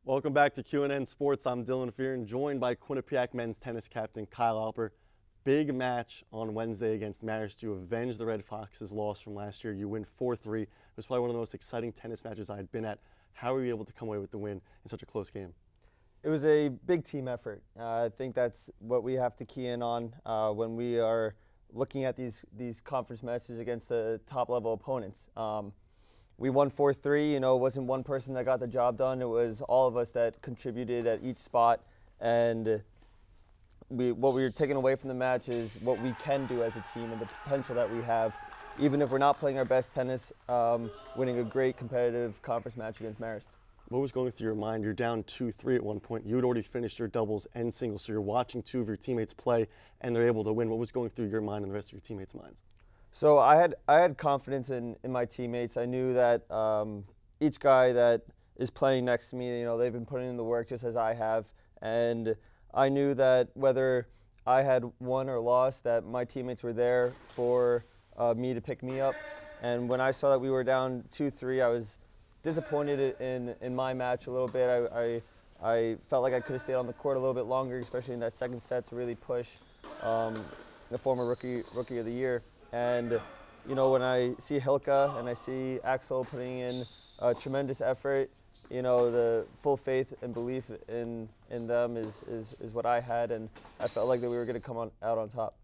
Welcome back to Q&N Sports. I'm Dylan Fearon, joined by Quinnipiac men's tennis captain Kyle Alper. Big match on Wednesday against Marist. You avenge the Red Foxes' loss from last year. You win 4-3. It was probably one of the most exciting tennis matches I had been at. How were you able to come away with the win in such a close game? It was a big team effort. I think that's what we have to key in on when we are looking at these conference matches against the top-level opponents. We won 4-3. You know, it wasn't one person that got the job done. It was all of us that contributed at each spot. And what we were taking away from the match is what we can do as a team and the potential that we have, even if we're not playing our best tennis, winning a great competitive conference match against Marist. What was going through your mind? You're down 2-3 at one point. You had already finished your doubles and singles, so you're watching two of your teammates play, and they're able to win. What was going through your mind and the rest of your teammates' minds? So I had confidence in my teammates. I knew that each guy that is playing next to me, you know, they've been putting in the work just as I have, and I knew that whether I had won or lost, that my teammates were there for me to pick me up. And when I saw that we were down 2-3, I was disappointed in my match a little bit. I felt like I could have stayed on the court a little bit longer, especially in that second set, to really push the former rookie of the year. And you know, when I see Hilka and I see Axel putting in a tremendous effort, you know, the full faith and belief in them is what I had, and I felt like that we were going to come out on top.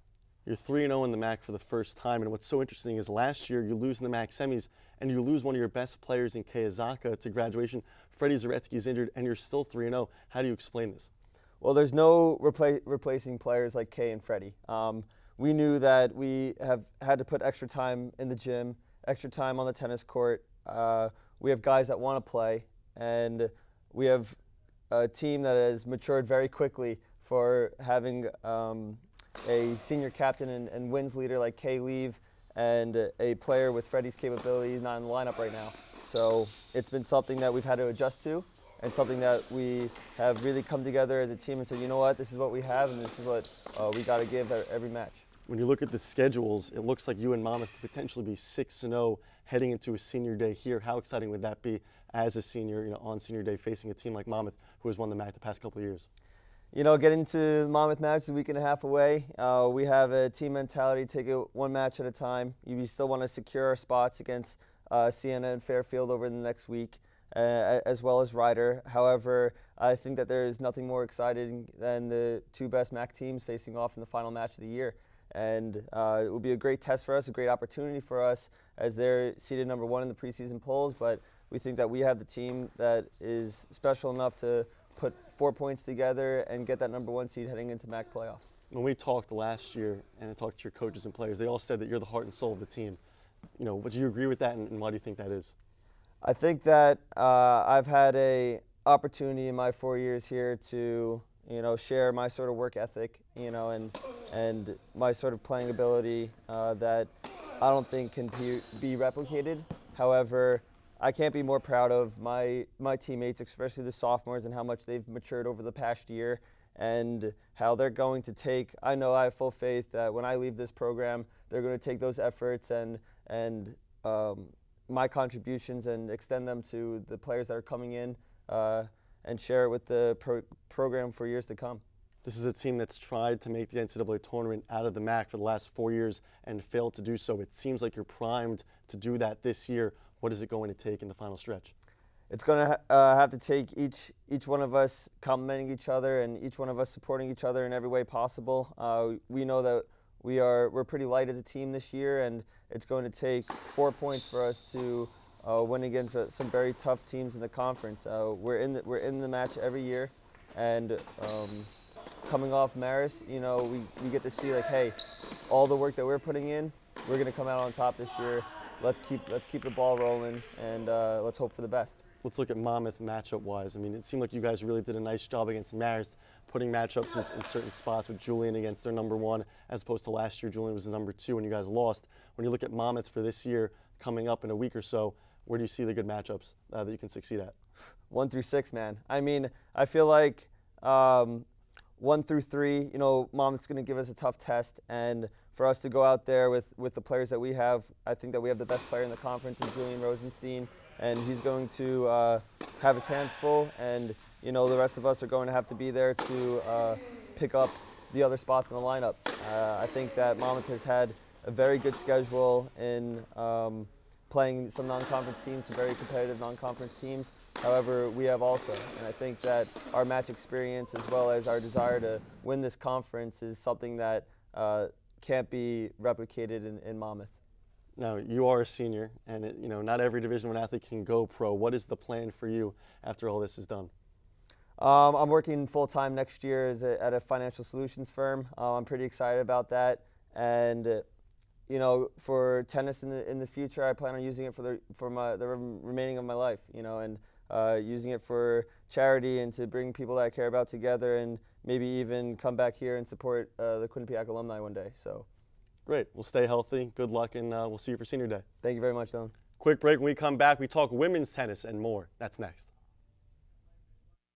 You're 3-0 in the MAC for the first time, and what's so interesting is last year you lose in the MAC semis, and you lose one of your best players in Kiyosaka to graduation. Freddie Zaretsky is injured, and you're still 3-0. How do you explain this? Well, there's no replacing players like Kay and Freddie. We knew that we have had to put extra time in the gym, extra time on the tennis court. We have guys that want to play, and we have a team that has matured very quickly for having a senior captain and wins leader like Kay leave, and a player with Freddie's capabilities not in the lineup right now. So it's been something that we've had to adjust to, and something that we have really come together as a team and said, you know what, this is what we have, and this is what we got to give every match. When you look at the schedules, it looks like you and Monmouth could potentially be 6-0 heading into a senior day here. How exciting would that be as a senior, you know, on senior day facing a team like Monmouth who has won the MAC the past couple of years? You know, getting to the Monmouth match a week and a half away, we have a team mentality, take it one match at a time. We still want to secure our spots against Siena and Fairfield over the next week, as well as Ryder. However, I think that there is nothing more exciting than the two best MAC teams facing off in the final match of the year. And it will be a great test for us, a great opportunity for us, as they're seeded number one in the preseason polls. But we think that we have the team that is special enough to put 4 points together and get that number one seed heading into MAC playoffs. When we talked last year and I talked to your coaches and players, they all said that you're the heart and soul of the team. You know, would you agree with that, and why do you think that is? I think that I've had a opportunity in my 4 years here to, you know, share my sort of work ethic, you know, and my sort of playing ability that I don't think can be replicated. However, I can't be more proud of my teammates, especially the sophomores, and how much they've matured over the past year, and how they're going to take. I know I have full faith that when I leave this program, they're going to take those efforts and my contributions and extend them to the players that are coming in and share it with the program for years to come. This is a team that's tried to make the NCAA tournament out of the MAC for the last 4 years and failed to do so. It seems like you're primed to do that this year. What is it going to take in the final stretch? It's going to have to take each one of us complimenting each other and each one of us supporting each other in every way possible. We know that we're pretty light as a team this year, and it's going to take 4 points for us to win against some very tough teams in the conference. We're in the match every year, and coming off Marist, you know, we get to see, like, hey, all the work that we're putting in, we're going to come out on top this year. Let's keep the ball rolling, and let's hope for the best. Let's look at Monmouth matchup-wise. I mean, it seemed like you guys really did a nice job against Marist, putting matchups in certain spots with Julian against their number one, as opposed to last year Julian was the number two and you guys lost. When you look at Monmouth for this year, coming up in a week or so, where do you see the good matchups that you can succeed at? 1 through 6, man. I mean, I feel like 1 through 3, you know, Monmouth's going to give us a tough test, and for us to go out there with the players that we have, I think that we have the best player in the conference in Julian Rosenstein, and he's going to have his hands full, and you know, the rest of us are going to have to be there to pick up the other spots in the lineup. I think that Monmouth has had a very good schedule in playing some non-conference teams, some very competitive non-conference teams. However, we have also, and I think that our match experience as well as our desire to win this conference is something that can't be replicated in Monmouth. Now, you are a senior, and you know, not every Division I athlete can go pro. What is the plan for you after all this is done? I'm working full-time next year at a financial solutions firm. I'm pretty excited about that, and you know, for tennis in the future, I plan on using it for the remaining of my life. You know, and using it for charity and to bring people that I care about together, and maybe even come back here and support the Quinnipiac alumni one day. So, great. Well, stay healthy. Good luck, and we'll see you for Senior Day. Thank you very much, Dylan. Quick break. When we come back, we talk women's tennis and more. That's next.